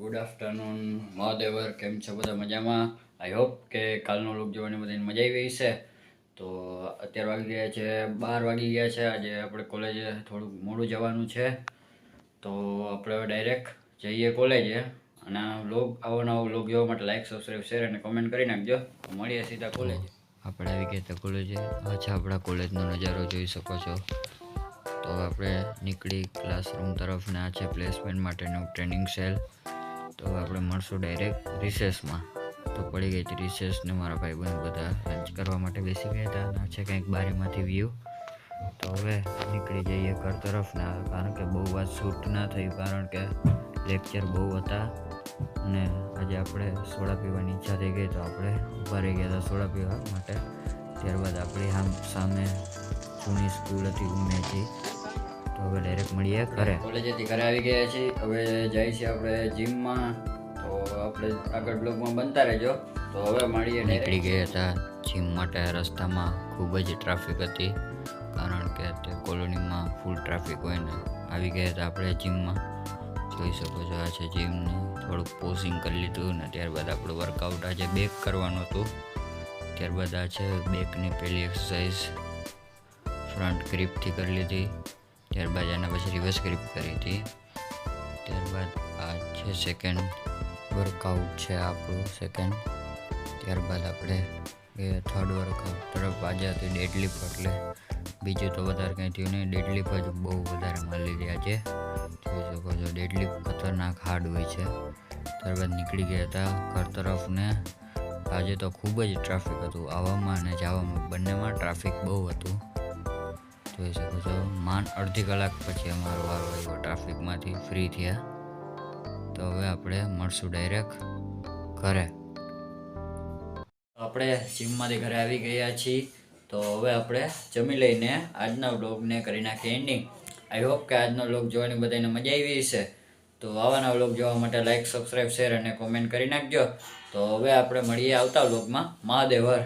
Good afternoon મહાદેવર, કેમ છો બધા? મજામાં? આઈ હોપ કે કાલનો લોક જોવાની બધાને મજા આવી છે. તો અત્યારે વાગી ગયા છે 12 વાગી ગયા છે. આજે આપણે કોલેજે થોડુંક મોડું જવાનું છે, તો આપણે હવે ડાયરેક્ટ જઈએ કોલેજે. અને આવો નવો વ્લોગ જોવા માટે લાઈક, સબસ્ક્રાઈબ, શેર અને કમેન્ટ કરી નાખજો. તો મળીએ સીધા કોલેજે. આપણે આવી ગયા હતા કોલેજે. આ છે આપણા કોલેજનો નજારો, જોઈ શકો છો. તો આપણે નીકળી ક્લાસરૂમ તરફ, ને આ છે પ્લેસમેન્ટ માટેનું ટ્રેનિંગ સેલ. તો આપણે મળશું ડાયરેક્ટ રિસેસમાં. તો પડી ગઈ હતી રિસેસ, ને મારા ભાઈબંધ બધા લંચ કરવા માટે બેસી ગયા હતા. અને આ છે કંઈક બારીમાંથી વ્યૂ. તો હવે નીકળી જઈએ ઘર તરફ, ને કારણ કે બહુ વાત શૂટ ના થયું, કારણ કે લેક્ચર બહુ હતા. અને આજે આપણે સોડા પીવાની ઈચ્છા થઈ ગઈ, તો આપણે ઊભા રહી ગયા હતા સોડા પીવા માટે. ત્યારબાદ આપણી સામે જૂની સ્કૂલ હતી ઉમેજી. તો હવે ડાયરેક્ટ મળીએ ઘરે. કોલેજેથી ઘરે આવી ગયા છીએ. હવે જાય છે આપણે જીમમાં. તો આપણે આગળ બ્લોગમાં બનતા રહેજો. તો હવે મળીએ. નીકળી ગયા હતા જીમ માટે. રસ્તામાં ખૂબ જ ટ્રાફિક હતી, કારણ કે તે કોલોનીમાં ફૂલ ટ્રાફિક હોય ને. આવી ગયા હતા આપણે જીમમાં. જોઈ શકો છો, આ છે જીમનું. થોડુંક પોઝિંગ કરી લીધું, ને ત્યારબાદ આપણું વર્કઆઉટ આજે બેક કરવાનું હતું. ત્યારબાદ આ છે બેકની પહેલી એક્સરસાઇઝ ફ્રન્ટ ગ્રીપથી કરી લીધી. ત્યારબાદ એના પછી રિવર્સ ગ્રીપ કરી હતી. ત્યારબાદ આ છે સેકન્ડ વર્કઆઉટ છે આપણું સેકન્ડ. ત્યારબાદ આપણે થર્ડ વર્કઆઉટ તરફ આજે હતી ડેડલિફ્ટ. એટલે બીજું તો વધારે કંઈ થયું નહીં, ડેડલિફ્ટ જ બહુ વધારે મારી લીધી આજે. જોઈ શકો છો, ડેડલિફ્ટ ખતરનાક હાર્ડ હોય છે. ત્યારબાદ નીકળી ગયા હતા ઘર તરફ, ને આજે તો ખૂબ જ ટ્રાફિક હતું. આવવામાં અને જવામાં બંનેમાં ટ્રાફિક બહુ હતું. જોઈ શકો છો, અડધી કલાક પછી અમારો વારો આવ્યો ટ્રાફિકમાંથી ફ્રી થયા. તો હવે આપણે મળશું ડાયરેક્ટ ઘરે. આપણે જીમમાંથી ઘરે આવી ગયા છીએ. તો હવે આપણે જમી લઈને આજના વ્લોગને કરી નાખીએ એન્ડિંગ. આઈ હોપ કે આજનો વ્લોગ જોવાની બધાને મજા આવી હશે. તો આવાના વ્લોગ જોવા માટે લાઈક, સબસ્ક્રાઈબ, શેર અને કોમેન્ટ કરી નાખજો. તો હવે આપણે મળીએ આવતા વ્લોગમાં. મહાદેવર.